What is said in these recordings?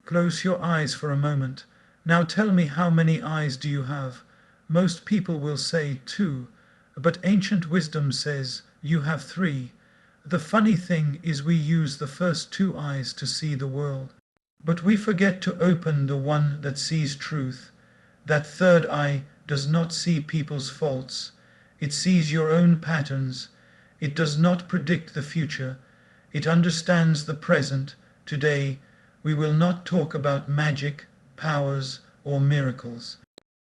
Close your eyes for a moment. Now tell me, how many eyes do you have? Most people will say 2, but ancient wisdom says you have 3. The funny thing is we use the first 2 eyes to see the world. But we forget to open the one that sees truth. That third eye does not see people's faults. It sees your own patterns. It does not predict the future. It understands the present. Today, we will not talk about magic, powers, or miracles.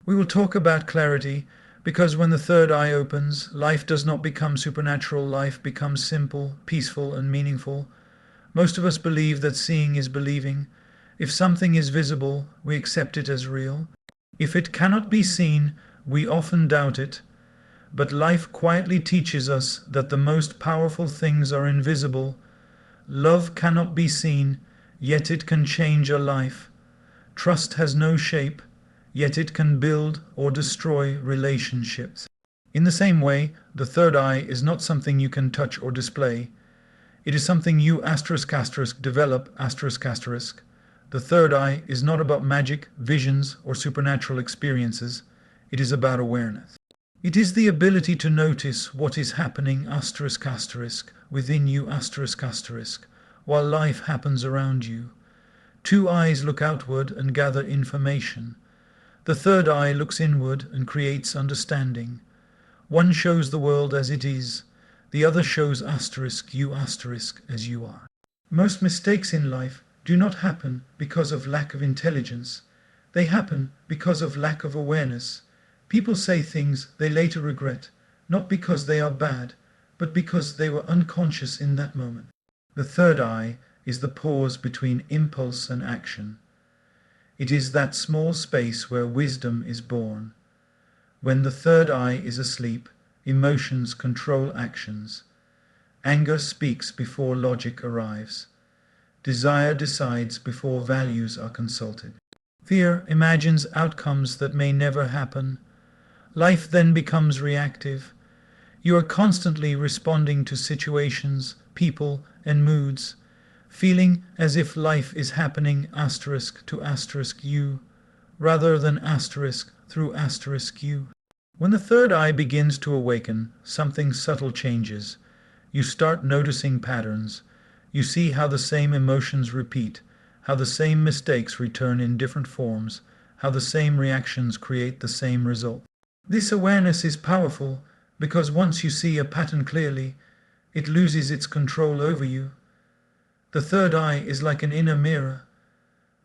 We will talk about clarity, because when the third eye opens, life does not become supernatural, life becomes simple, peaceful, and meaningful. Most of us believe that seeing is believing. If something is visible, we accept it as real. If it cannot be seen, we often doubt it. But life quietly teaches us that the most powerful things are invisible. Love cannot be seen, yet it can change a life. Trust has no shape, yet it can build or destroy relationships. In the same way, the third eye is not something you can touch or display. It is something you develop. The third eye is not about magic, visions, or supernatural experiences. It is about awareness. It is the ability to notice what is happening within you while life happens around you. 2 eyes look outward and gather information. The third eye looks inward and creates understanding. One shows the world as it is. The other shows you as you are. Most mistakes in life do not happen because of lack of intelligence. They happen because of lack of awareness. People say things they later regret, not because they are bad, but because they were unconscious in that moment. The third eye is the pause between impulse and action. It is that small space where wisdom is born. When the third eye is asleep, emotions control actions. Anger speaks before logic arrives. Desire decides before values are consulted. Fear imagines outcomes that may never happen. Life then becomes reactive. You are constantly responding to situations, people, and moods, feeling as if life is happening to you, rather than through you. When the third eye begins to awaken, something subtle changes. You start noticing patterns. You see how the same emotions repeat, how the same mistakes return in different forms, how the same reactions create the same result. This awareness is powerful because once you see a pattern clearly, it loses its control over you. The third eye is like an inner mirror.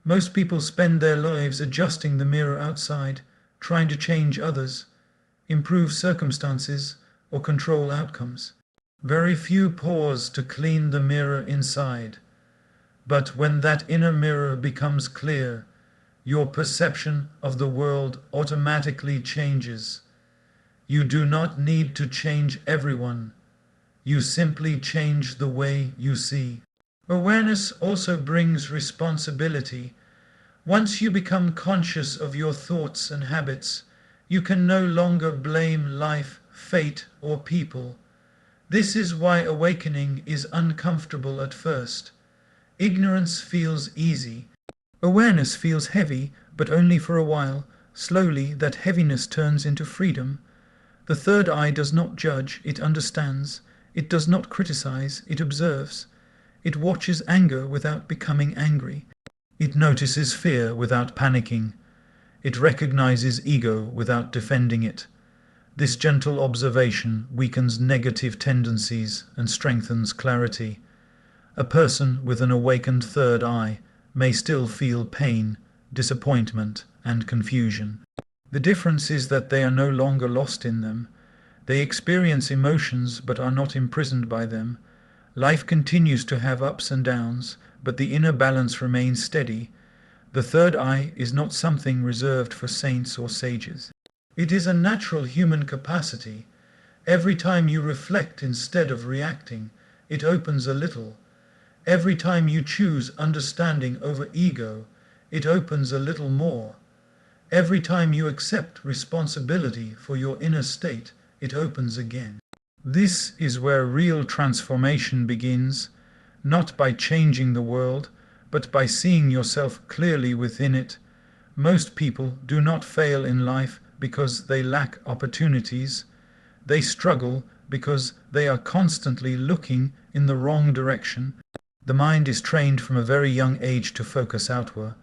Most people spend their lives adjusting the mirror outside, trying to change others, improve circumstances, or control outcomes. Very few pause to clean the mirror inside. But when that inner mirror becomes clear, your perception of the world automatically changes. You do not need to change everyone. You simply change the way you see. Awareness also brings responsibility. Once you become conscious of your thoughts and habits, you can no longer blame life, fate, or people. This is why awakening is uncomfortable at first. Ignorance feels easy. Awareness feels heavy, but only for a while. Slowly, that heaviness turns into freedom. The third eye does not judge, it understands. It does not criticize, it observes. It watches anger without becoming angry. It notices fear without panicking. It recognizes ego without defending it. This gentle observation weakens negative tendencies and strengthens clarity. A person with an awakened third eye may still feel pain, disappointment, and confusion. The difference is that they are no longer lost in them. They experience emotions but are not imprisoned by them. Life continues to have ups and downs, but the inner balance remains steady. The third eye is not something reserved for saints or sages. It is a natural human capacity. Every time you reflect instead of reacting, it opens a little. Every time you choose understanding over ego, it opens a little more. Every time you accept responsibility for your inner state, it opens again. This is where real transformation begins, not by changing the world, but by seeing yourself clearly within it. Most people do not fail in life because they lack opportunities. They struggle because they are constantly looking in the wrong direction. The mind is trained from a very young age to focus outward,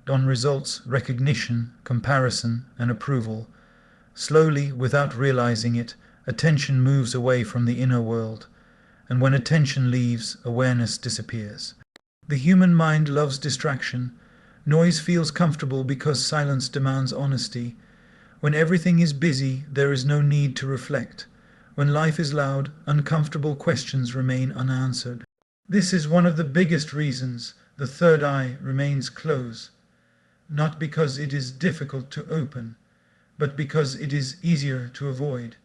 on results, recognition, comparison, and approval. Slowly, without realizing it, attention moves away from the inner world, and when attention leaves, awareness disappears. The human mind loves distraction. Noise feels comfortable because silence demands honesty. When everything is busy, there is no need to reflect. When life is loud, uncomfortable questions remain unanswered. This is one of the biggest reasons the third eye remains closed, not because it is difficult to open, but because it is easier to avoid.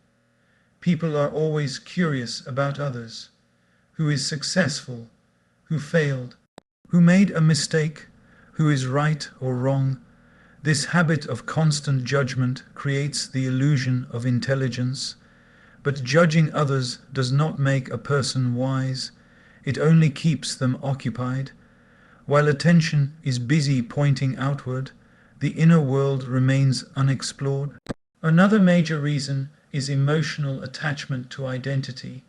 People are always curious about others. Who is successful? Who failed? Who made a mistake? Who is right or wrong? This habit of constant judgment creates the illusion of intelligence. But judging others does not make a person wise. It only keeps them occupied. While attention is busy pointing outward, the inner world remains unexplored. Another major reason is emotional attachment to identity.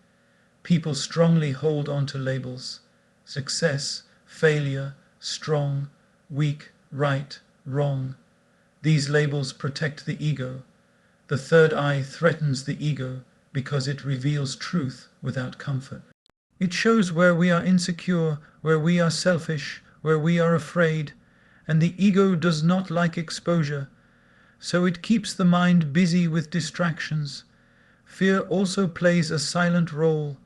People strongly hold on to labels: success, failure, strong, weak, right, wrong. These labels protect the ego. The third eye threatens the ego because it reveals truth without comfort. It shows where we are insecure, where we are selfish, where we are afraid, and the ego does not like exposure, so it keeps the mind busy with distractions. Fear also plays a silent role.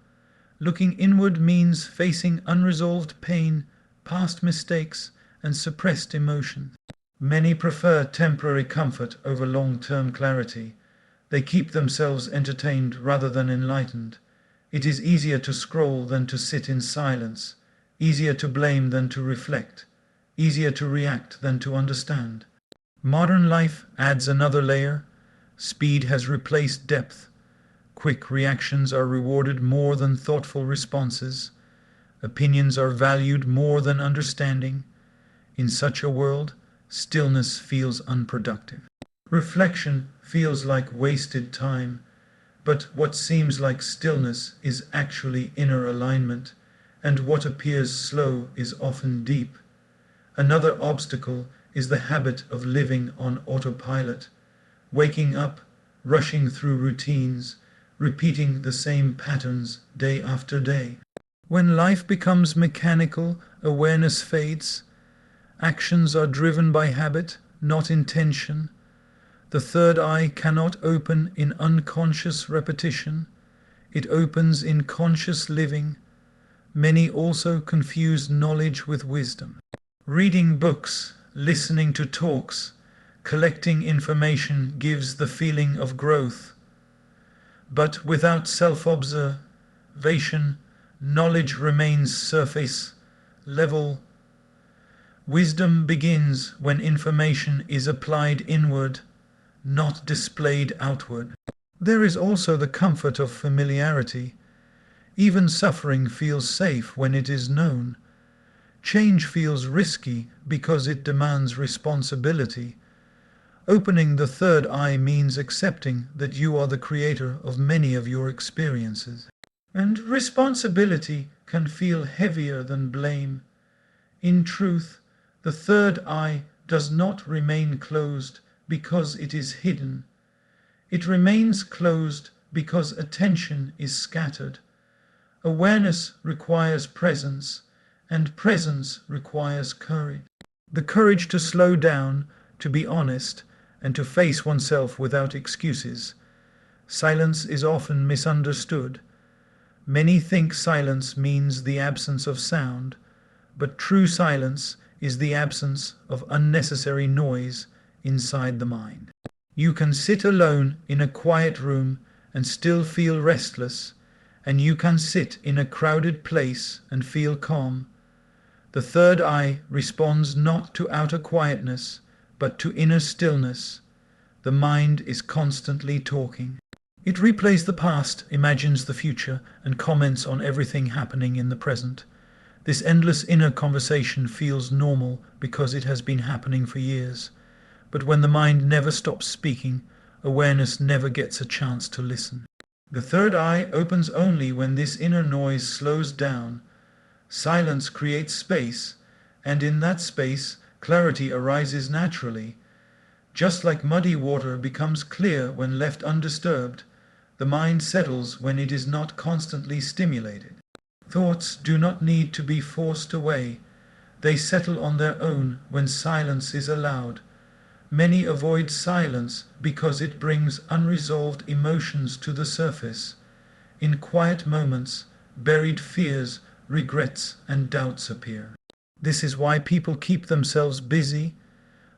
Looking inward means facing unresolved pain, past mistakes, and suppressed emotion. Many prefer temporary comfort over long-term clarity. They keep themselves entertained rather than enlightened. It is easier to scroll than to sit in silence, easier to blame than to reflect, easier to react than to understand. Modern life adds another layer. Speed has replaced depth. Quick reactions are rewarded more than thoughtful responses. Opinions are valued more than understanding. In such a world, stillness feels unproductive. Reflection feels like wasted time, but what seems like stillness is actually inner alignment, and what appears slow is often deep. Another obstacle is the habit of living on autopilot, waking up, rushing through routines, repeating the same patterns day after day. When life becomes mechanical, awareness fades. Actions are driven by habit, not intention. The third eye cannot open in unconscious repetition. It opens in conscious living. Many also confuse knowledge with wisdom. Reading books, listening to talks, collecting information gives the feeling of growth. But without self-observation, knowledge remains surface level. Wisdom begins when information is applied inward, not displayed outward. There is also the comfort of familiarity. Even suffering feels safe when it is known. Change feels risky because it demands responsibility. Opening the third eye means accepting that you are the creator of many of your experiences. And responsibility can feel heavier than blame. In truth, the third eye does not remain closed because it is hidden. It remains closed because attention is scattered. Awareness requires presence, and presence requires courage. The courage to slow down, to be honest, and to face oneself without excuses. Silence is often misunderstood. Many think silence means the absence of sound, but true silence is the absence of unnecessary noise inside the mind. You can sit alone in a quiet room and still feel restless, and you can sit in a crowded place and feel calm. The third eye responds not to outer quietness, but to inner stillness. The mind is constantly talking. It replays the past, imagines the future, and comments on everything happening in the present. This endless inner conversation feels normal because it has been happening for years. But when the mind never stops speaking, awareness never gets a chance to listen. The third eye opens only when this inner noise slows down. Silence creates space, and in that space, clarity arises naturally. Just like muddy water becomes clear when left undisturbed, the mind settles when it is not constantly stimulated. Thoughts do not need to be forced away. They settle on their own when silence is allowed. Many avoid silence because it brings unresolved emotions to the surface. In quiet moments, buried fears, regrets, and doubts appear. This is why people keep themselves busy,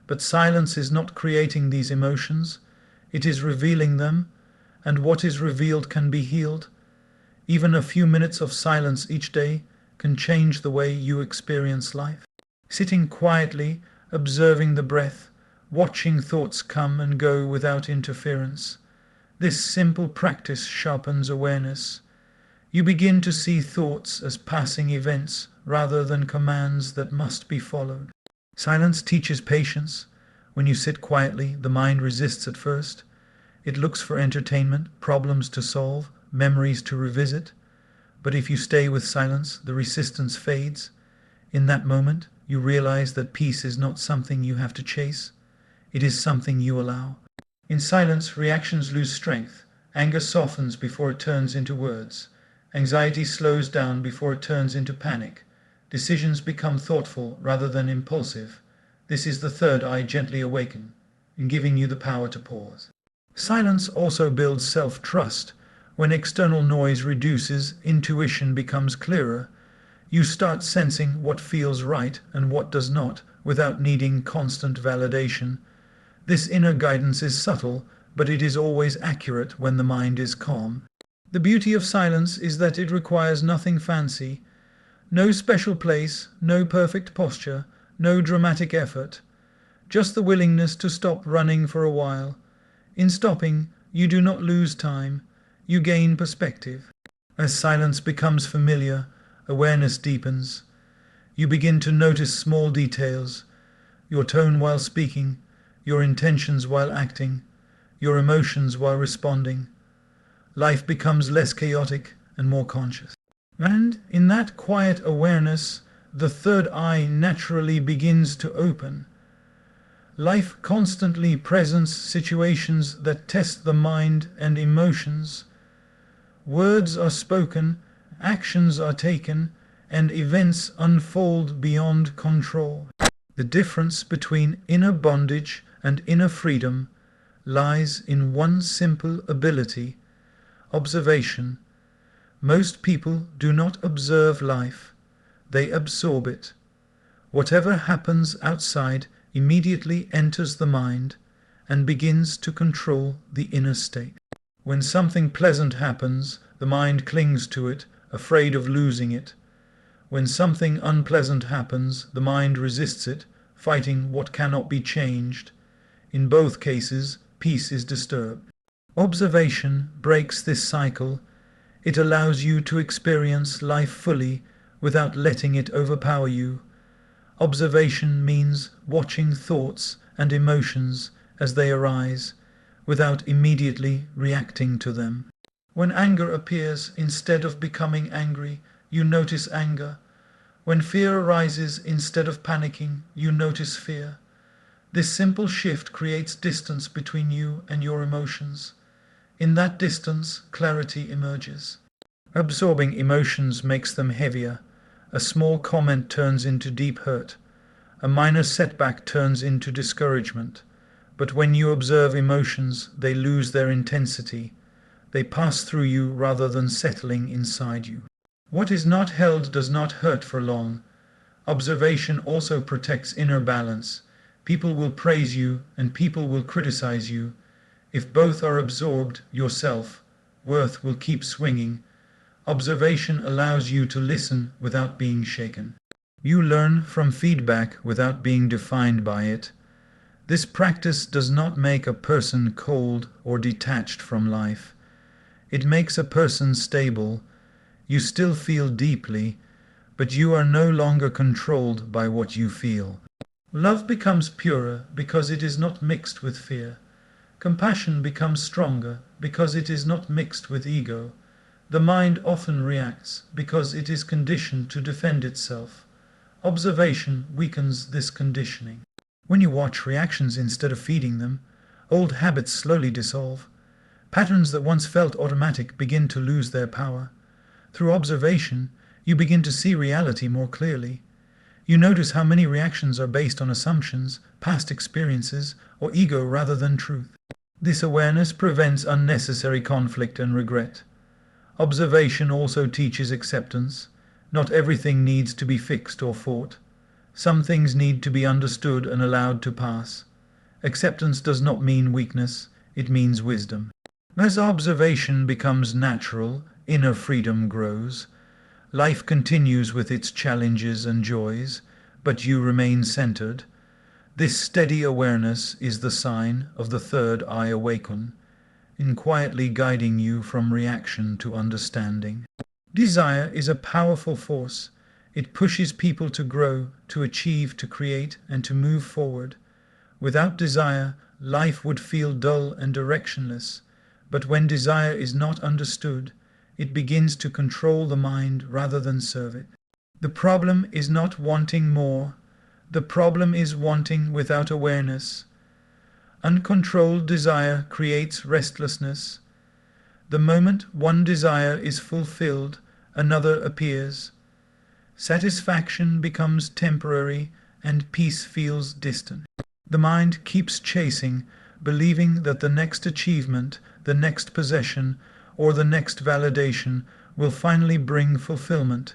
but silence is not creating these emotions. It is revealing them, and what is revealed can be healed. Even a few minutes of silence each day can change the way you experience life. Sitting quietly, observing the breath, watching thoughts come and go without interference. This simple practice sharpens awareness. You begin to see thoughts as passing events rather than commands that must be followed. Silence teaches patience. When you sit quietly, the mind resists at first. It looks for entertainment, problems to solve, memories to revisit. But if you stay with silence, the resistance fades. In that moment, you realize that peace is not something you have to chase. It is something you allow. In silence, reactions lose strength. Anger softens before it turns into words. Anxiety slows down before it turns into panic. Decisions become thoughtful rather than impulsive. This is the third eye gently awaken, in giving you the power to pause. Silence also builds self-trust. When external noise reduces, intuition becomes clearer. You start sensing what feels right and what does not, without needing constant validation. This inner guidance is subtle, but it is always accurate when the mind is calm. The beauty of silence is that it requires nothing fancy. No special place, no perfect posture, no dramatic effort. Just the willingness to stop running for a while. In stopping, you do not lose time. You gain perspective. As silence becomes familiar, awareness deepens. You begin to notice small details, your tone while speaking, your intentions while acting, your emotions while responding. Life becomes less chaotic and more conscious. And in that quiet awareness, the third eye naturally begins to open. Life constantly presents situations that test the mind and emotions. Words are spoken, actions are taken, and events unfold beyond control. The difference between inner bondage and inner freedom lies in one simple ability: observation. Most people do not observe life, they absorb it. Whatever happens outside immediately enters the mind and begins to control the inner state. When something pleasant happens, the mind clings to it, afraid of losing it. When something unpleasant happens, the mind resists it, fighting what cannot be changed. In both cases, peace is disturbed. Observation breaks this cycle. It allows you to experience life fully without letting it overpower you. Observation means watching thoughts and emotions as they arise, without immediately reacting to them. When anger appears, instead of becoming angry, you notice anger. When fear arises, instead of panicking, you notice fear. This simple shift creates distance between you and your emotions. In that distance, clarity emerges. Absorbing emotions makes them heavier. A small comment turns into deep hurt. A minor setback turns into discouragement. But when you observe emotions, they lose their intensity. They pass through you rather than settling inside you. What is not held does not hurt for long. Observation also protects inner balance. People will praise you and people will criticize you. If both are absorbed yourself, worth will keep swinging. Observation allows you to listen without being shaken. You learn from feedback without being defined by it. This practice does not make a person cold or detached from life. It makes a person stable. You still feel deeply, but you are no longer controlled by what you feel. Love becomes purer because it is not mixed with fear. Compassion becomes stronger because it is not mixed with ego. The mind often reacts because it is conditioned to defend itself. Observation weakens this conditioning. When you watch reactions instead of feeding them, old habits slowly dissolve. Patterns that once felt automatic begin to lose their power. Through observation, you begin to see reality more clearly. You notice how many reactions are based on assumptions, past experiences, or ego rather than truth. This awareness prevents unnecessary conflict and regret. Observation also teaches acceptance. Not everything needs to be fixed or fought. Some things need to be understood and allowed to pass. Acceptance does not mean weakness, it means wisdom. As observation becomes natural, inner freedom grows. Life continues with its challenges and joys, but you remain centered. This steady awareness is the sign of the third eye awaken, in quietly guiding you from reaction to understanding. Desire is a powerful force. It pushes people to grow, to achieve, to create, and to move forward. Without desire, life would feel dull and directionless. But when desire is not understood, it begins to control the mind rather than serve it. The problem is not wanting more. The problem is wanting without awareness. Uncontrolled desire creates restlessness. The moment one desire is fulfilled, another appears. Satisfaction becomes temporary and peace feels distant. The mind keeps chasing, believing that the next achievement, the next possession, or the next validation will finally bring fulfillment.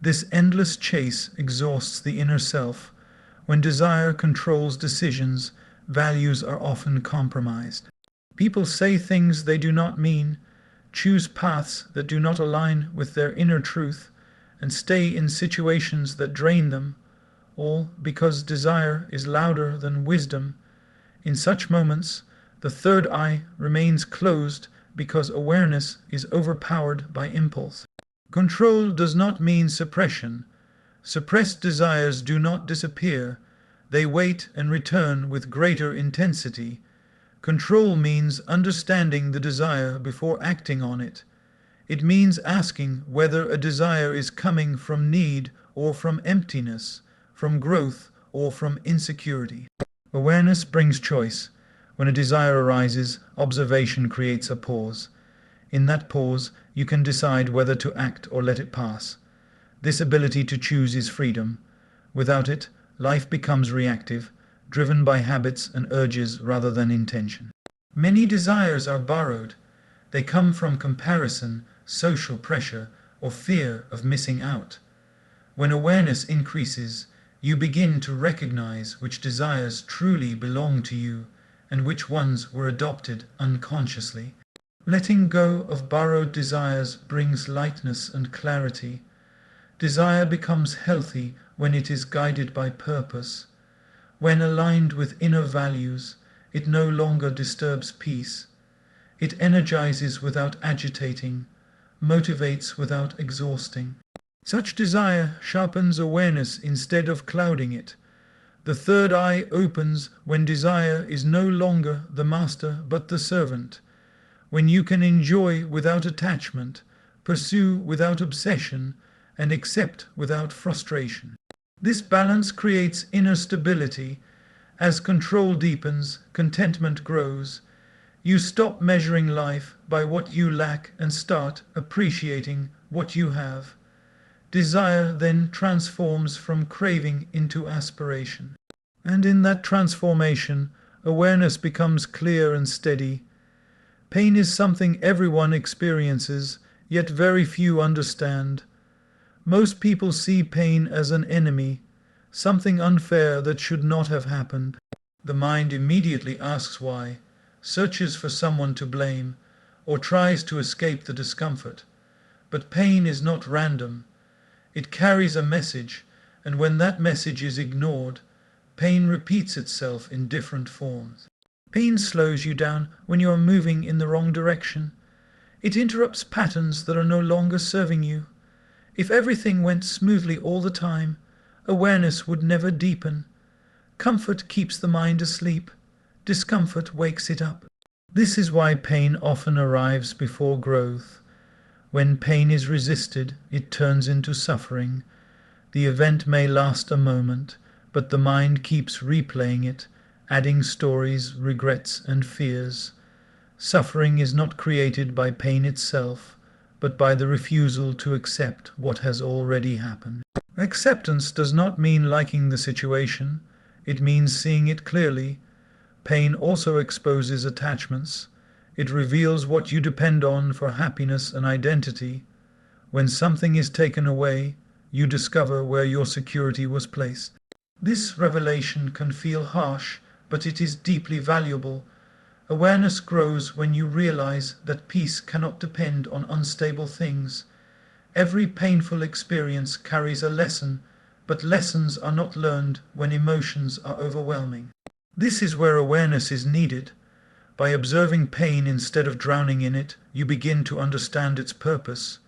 This endless chase exhausts the inner self. When desire controls decisions, values are often compromised. People say things they do not mean, choose paths that do not align with their inner truth, and stay in situations that drain them, all because desire is louder than wisdom. In such moments, the third eye remains closed because awareness is overpowered by impulse. Control does not mean suppression. Suppressed desires do not disappear. They wait and return with greater intensity. Control means understanding the desire before acting on it. It means asking whether a desire is coming from need or from emptiness, from growth or from insecurity. Awareness brings choice. When a desire arises, observation creates a pause. In that pause, you can decide whether to act or let it pass. This ability to choose is freedom. Without it, life becomes reactive, driven by habits and urges rather than intention. Many desires are borrowed. They come from comparison, social pressure, or fear of missing out. When awareness increases, you begin to recognize which desires truly belong to you and which ones were adopted unconsciously. Letting go of borrowed desires brings lightness and clarity. Desire becomes healthy when it is guided by purpose. When aligned with inner values, it no longer disturbs peace. It energizes without agitating, motivates without exhausting. Such desire sharpens awareness instead of clouding it. The third eye opens when desire is no longer the master but the servant. When you can enjoy without attachment, pursue without obsession, and accept without frustration. This balance creates inner stability. As control deepens, contentment grows. You stop measuring life by what you lack and start appreciating what you have. Desire then transforms from craving into aspiration. And in that transformation, awareness becomes clear and steady. Pain is something everyone experiences, yet very few understand. Most people see pain as an enemy, something unfair that should not have happened. The mind immediately asks why, searches for someone to blame, or tries to escape the discomfort. But pain is not random. It carries a message, and when that message is ignored, pain repeats itself in different forms. Pain slows you down when you are moving in the wrong direction. It interrupts patterns that are no longer serving you. If everything went smoothly all the time, awareness would never deepen. Comfort keeps the mind asleep. Discomfort wakes it up. This is why pain often arrives before growth. When pain is resisted, it turns into suffering. The event may last a moment, but the mind keeps replaying it, adding stories, regrets, and fears. Suffering is not created by pain itself, but by the refusal to accept what has already happened. Acceptance does not mean liking the situation. It means seeing it clearly. Pain also exposes attachments. It reveals what you depend on for happiness and identity. When something is taken away, you discover where your security was placed. This revelation can feel harsh, but it is deeply valuable. Awareness grows when you realize that peace cannot depend on unstable things. Every painful experience carries a lesson, but lessons are not learned when emotions are overwhelming. This is where awareness is needed. By observing pain instead of drowning in it, you begin to understand its purpose.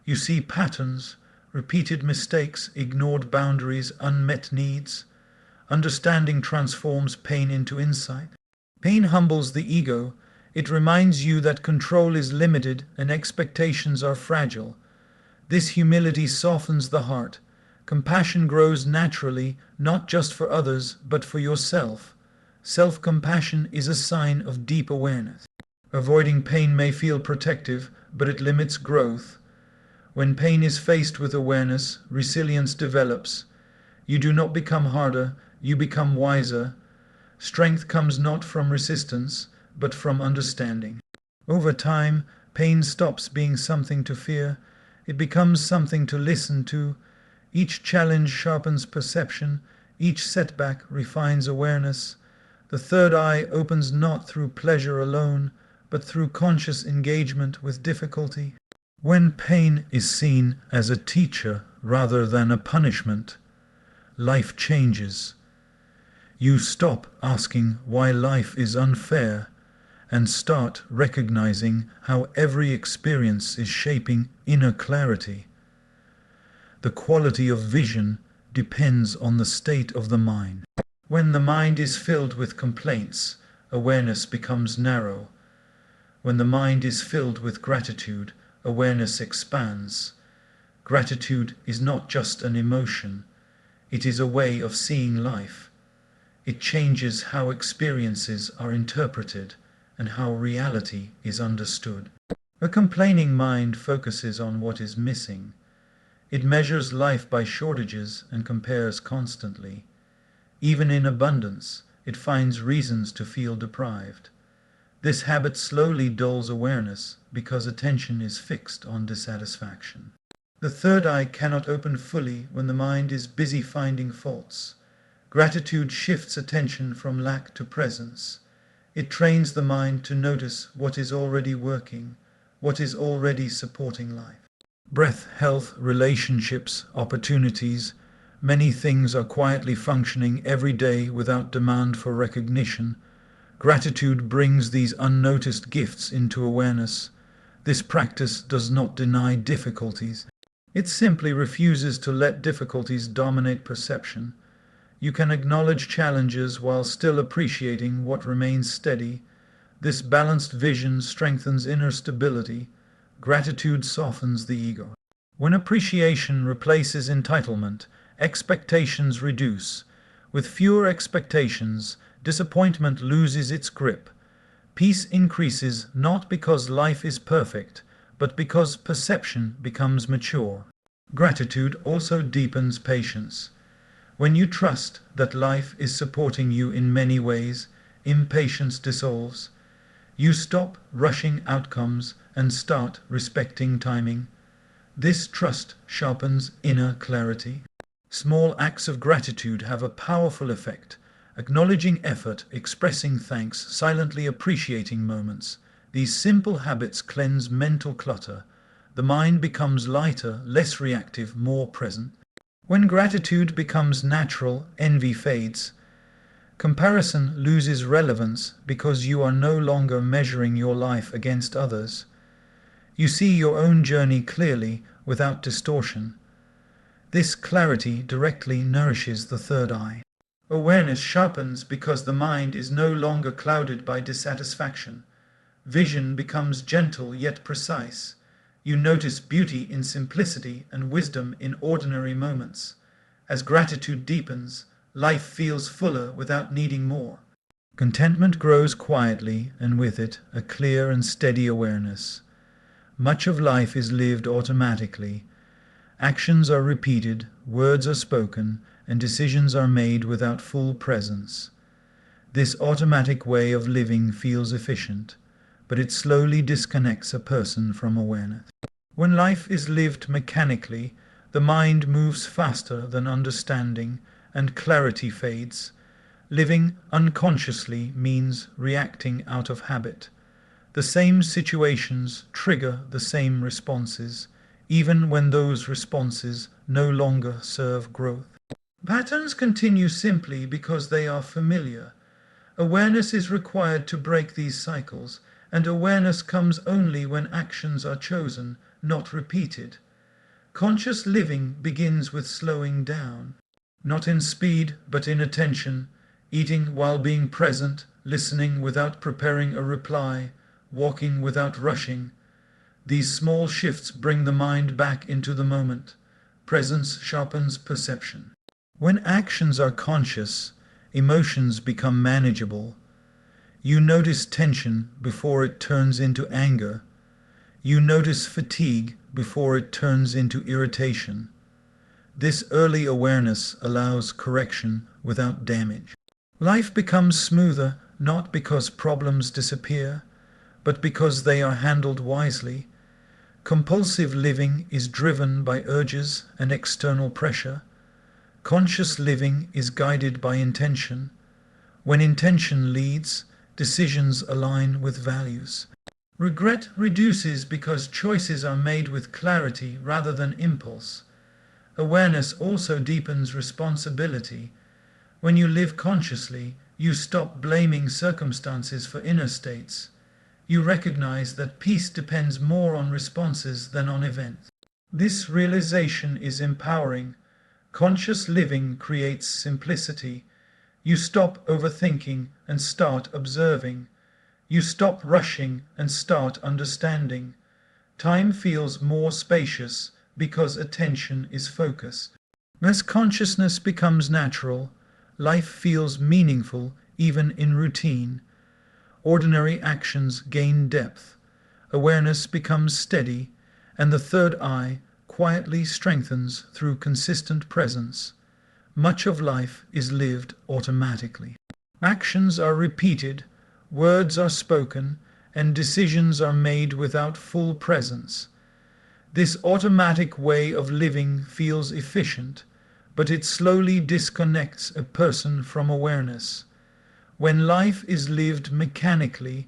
You see patterns, repeated mistakes, ignored boundaries, unmet needs. Understanding transforms pain into insight. Pain humbles the ego. It reminds you that control is limited and expectations are fragile. This humility softens the heart. Compassion grows naturally, not just for others, but for yourself. Self-compassion is a sign of deep awareness. Avoiding pain may feel protective, but it limits growth. When pain is faced with awareness, resilience develops. You do not become harder, you become wiser. Strength comes not from resistance, but from understanding. Over time, pain stops being something to fear. It becomes something to listen to. Each challenge sharpens perception. Each setback refines awareness. The third eye opens not through pleasure alone, but through conscious engagement with difficulty. When pain is seen as a teacher rather than a punishment, life changes. You stop asking why life is unfair and start recognizing how every experience is shaping inner clarity. The quality of vision depends on the state of the mind. When the mind is filled with complaints, awareness becomes narrow. When the mind is filled with gratitude, awareness expands. Gratitude is not just an emotion, it is a way of seeing life. It changes how experiences are interpreted and how reality is understood. A complaining mind focuses on what is missing. It measures life by shortages and compares constantly. Even in abundance, it finds reasons to feel deprived. This habit slowly dulls awareness because attention is fixed on dissatisfaction. The third eye cannot open fully when the mind is busy finding faults. Gratitude shifts attention from lack to presence. It trains the mind to notice what is already working, what is already supporting life. Breath, health, relationships, opportunities, many things are quietly functioning every day without demand for recognition. Gratitude brings these unnoticed gifts into awareness. This practice does not deny difficulties. It simply refuses to let difficulties dominate perception. You can acknowledge challenges while still appreciating what remains steady. This balanced vision strengthens inner stability. Gratitude softens the ego. When appreciation replaces entitlement, expectations reduce. With fewer expectations, disappointment loses its grip. Peace increases not because life is perfect, but because perception becomes mature. Gratitude also deepens patience. When you trust that life is supporting you in many ways, impatience dissolves. You stop rushing outcomes and start respecting timing. This trust sharpens inner clarity. Small acts of gratitude have a powerful effect. Acknowledging effort, expressing thanks, silently appreciating moments. These simple habits cleanse mental clutter. The mind becomes lighter, less reactive, more present. When gratitude becomes natural, envy fades. Comparison loses relevance because you are no longer measuring your life against others. You see your own journey clearly, without distortion. This clarity directly nourishes the third eye. Awareness sharpens because the mind is no longer clouded by dissatisfaction. Vision becomes gentle yet precise. You notice beauty in simplicity and wisdom in ordinary moments. As gratitude deepens, life feels fuller without needing more. Contentment grows quietly, and with it, a clear and steady awareness. Much of life is lived automatically. Actions are repeated, words are spoken, and decisions are made without full presence. This automatic way of living feels efficient, but it slowly disconnects a person from awareness. When life is lived mechanically, the mind moves faster than understanding, and clarity fades. Living unconsciously means reacting out of habit. The same situations trigger the same responses, even when those responses no longer serve growth. Patterns continue simply because they are familiar. Awareness is required to break these cycles, and awareness comes only when actions are chosen, not repeated. Conscious living begins with slowing down, not in speed but in attention, eating while being present, listening without preparing a reply, walking without rushing. These small shifts bring the mind back into the moment. Presence sharpens perception. When actions are conscious, emotions become manageable. You notice tension before it turns into anger. You notice fatigue before it turns into irritation. This early awareness allows correction without damage. Life becomes smoother not because problems disappear, but because they are handled wisely. Compulsive living is driven by urges and external pressure. Conscious living is guided by intention. When intention leads, decisions align with values. Regret reduces because choices are made with clarity rather than impulse. Awareness also deepens responsibility. When you live consciously, you stop blaming circumstances for inner states. You recognize that peace depends more on responses than on events. This realization is empowering. Conscious living creates simplicity. You stop overthinking and start observing. You stop rushing and start understanding. Time feels more spacious because attention is focused. As consciousness becomes natural, life feels meaningful even in routine. Ordinary actions gain depth. Awareness becomes steady, and the third eye quietly strengthens through consistent presence. Much of life is lived automatically. Actions are repeated, words are spoken, and decisions are made without full presence. This automatic way of living feels efficient, but it slowly disconnects a person from awareness. When life is lived mechanically,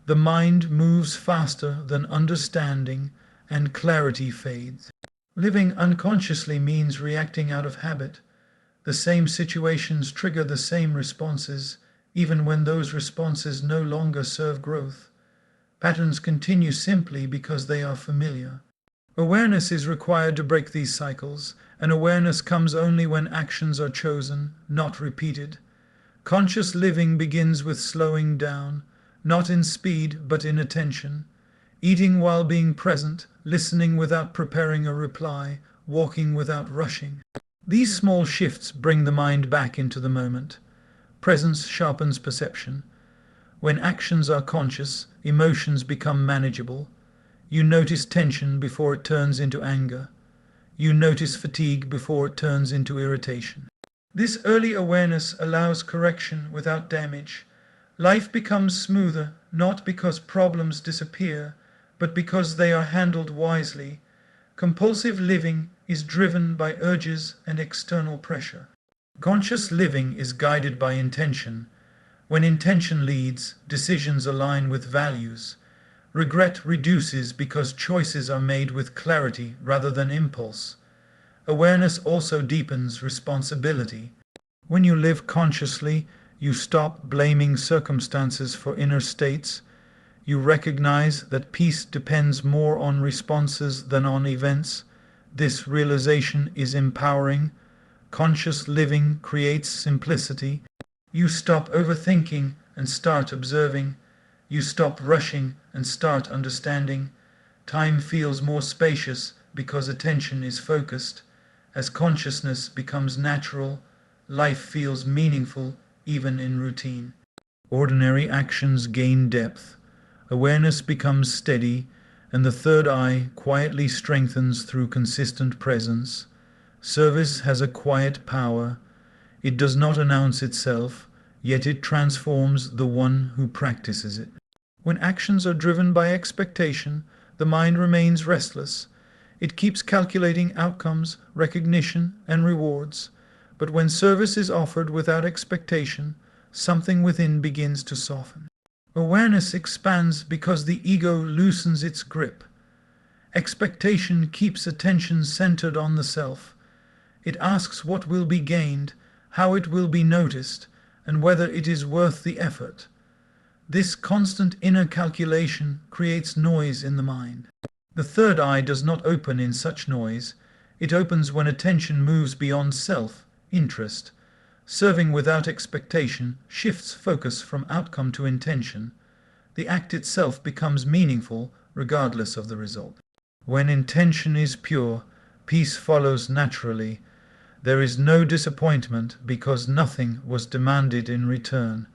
the mind moves faster than understanding, and clarity fades. Living unconsciously means reacting out of habit. The same situations trigger the same responses, even when those responses no longer serve growth. Patterns continue simply because they are familiar. Awareness is required to break these cycles, and awareness comes only when actions are chosen, not repeated. Conscious living begins with slowing down, not in speed but in attention, eating while being present, listening without preparing a reply, walking without rushing. These small shifts bring the mind back into the moment. Presence sharpens perception. When actions are conscious, emotions become manageable. You notice tension before it turns into anger. You notice fatigue before it turns into irritation. This early awareness allows correction without damage. Life becomes smoother not because problems disappear, but because they are handled wisely. Compulsive living is driven by urges and external pressure. Conscious living is guided by intention. When intention leads, decisions align with values. Regret reduces because choices are made with clarity rather than impulse. Awareness also deepens responsibility. When you live consciously, you stop blaming circumstances for inner states. You recognize that peace depends more on responses than on events. This realization is empowering. Conscious living creates simplicity. You stop overthinking and start observing. You stop rushing and start understanding. Time feels more spacious because attention is focused. As consciousness becomes natural, life feels meaningful even in routine. Ordinary actions gain depth. Awareness becomes steady, and the third eye quietly strengthens through consistent presence. Service has a quiet power. It does not announce itself, yet it transforms the one who practices it. When actions are driven by expectation, the mind remains restless. It keeps calculating outcomes, recognition, and rewards. But when service is offered without expectation, something within begins to soften. Awareness expands because the ego loosens its grip. Expectation keeps attention centered on the self. It asks what will be gained, how it will be noticed, and whether it is worth the effort. This constant inner calculation creates noise in the mind. The third eye does not open in such noise. It opens when attention moves beyond self, interest. Serving without expectation shifts focus from outcome to intention. The act itself becomes meaningful regardless of the result. When intention is pure, peace follows naturally. There is no disappointment because nothing was demanded in return.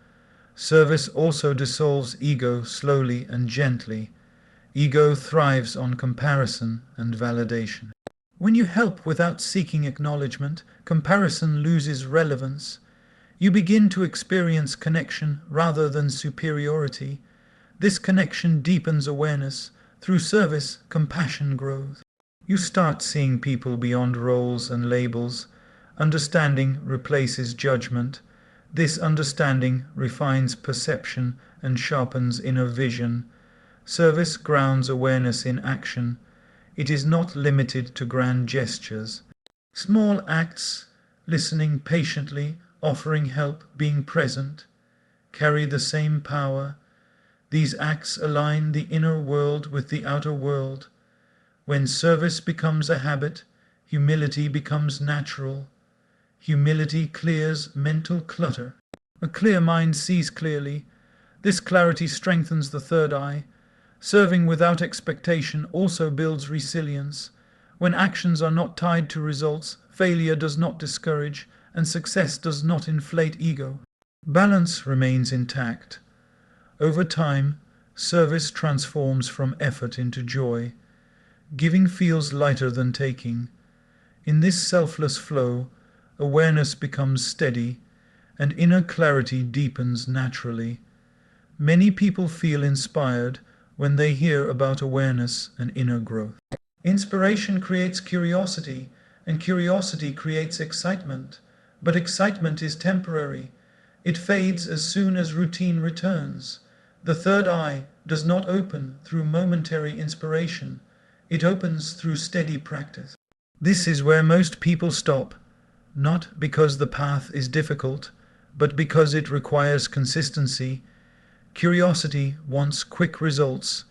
Service also dissolves ego slowly and gently. Ego thrives on comparison and validation. When you help without seeking acknowledgement, comparison loses relevance. You begin to experience connection rather than superiority. This connection deepens awareness. Through service, compassion grows. You start seeing people beyond roles and labels. Understanding replaces judgment. This understanding refines perception and sharpens inner vision. Service grounds awareness in action. It is not limited to grand gestures. Small acts, listening patiently, offering help, being present, carry the same power. These acts align the inner world with the outer world. When service becomes a habit, humility becomes natural. Humility clears mental clutter. A clear mind sees clearly. This clarity strengthens the third eye. Serving without expectation also builds resilience. When actions are not tied to results, failure does not discourage, and success does not inflate ego. Balance remains intact. Over time, service transforms from effort into joy. Giving feels lighter than taking. In this selfless flow, awareness becomes steady, and inner clarity deepens naturally. Many people feel inspired when they hear about awareness and inner growth. Inspiration creates curiosity, and curiosity creates excitement. But excitement is temporary. It fades as soon as routine returns. The third eye does not open through momentary inspiration. It opens through steady practice. This is where most people stop, not because the path is difficult, but because it requires consistency. Curiosity wants quick results.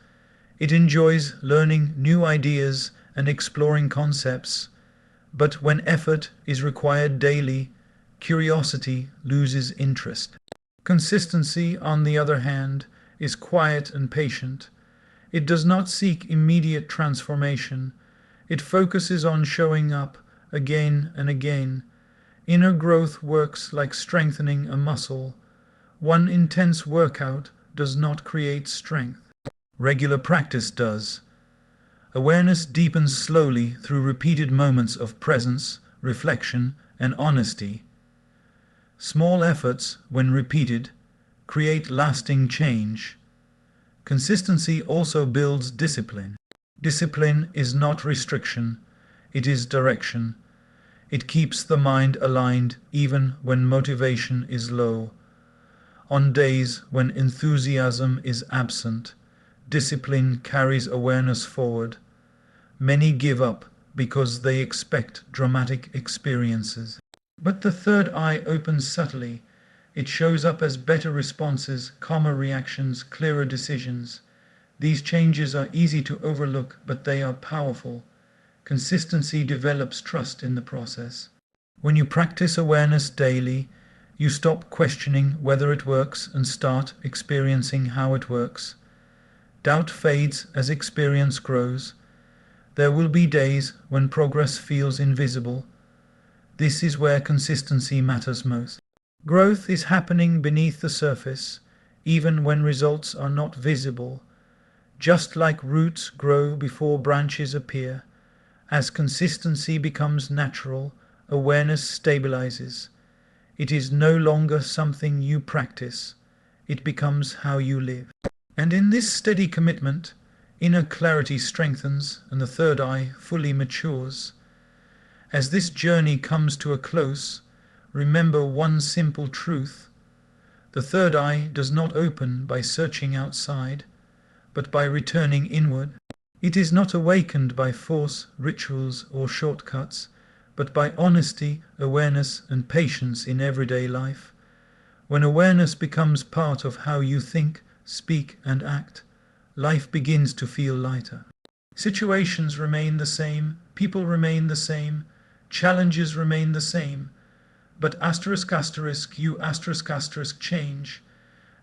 It enjoys learning new ideas and exploring concepts. But when effort is required daily, curiosity loses interest. Consistency, on the other hand, is quiet and patient. It does not seek immediate transformation. It focuses on showing up again and again. Inner growth works like strengthening a muscle. One intense workout does not create strength. Regular practice does. Awareness deepens slowly through repeated moments of presence, reflection, and honesty. Small efforts, when repeated, create lasting change. Consistency also builds discipline. Discipline is not restriction, it is direction. It keeps the mind aligned even when motivation is low. On days when enthusiasm is absent, discipline carries awareness forward. Many give up because they expect dramatic experiences. But the third eye opens subtly. It shows up as better responses, calmer reactions, clearer decisions. These changes are easy to overlook, but they are powerful. Consistency develops trust in the process. When you practice awareness daily, you stop questioning whether it works and start experiencing how it works. Doubt fades as experience grows. There will be days when progress feels invisible. This is where consistency matters most. Growth is happening beneath the surface, even when results are not visible. Just like roots grow before branches appear, as consistency becomes natural, awareness stabilizes. It is no longer something you practice. It becomes how you live. And in this steady commitment, inner clarity strengthens and the third eye fully matures. As this journey comes to a close, remember one simple truth. The third eye does not open by searching outside, but by returning inward. It is not awakened by force, rituals, or shortcuts, but by honesty, awareness, and patience in everyday life. When awareness becomes part of how you think, speak, and act, life begins to feel lighter. Situations remain the same, people remain the same, challenges remain the same, but you change.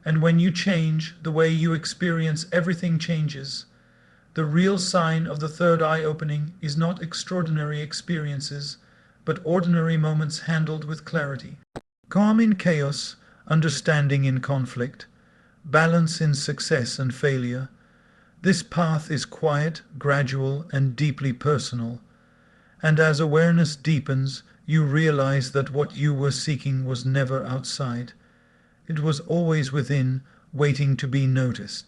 And when you change, the way you experience everything changes. The real sign of the third eye opening is not extraordinary experiences, but ordinary moments handled with clarity. Calm in chaos, understanding in conflict, balance in success and failure. This path is quiet, gradual, and deeply personal. And as awareness deepens, you realize that what you were seeking was never outside. It was always within, waiting to be noticed.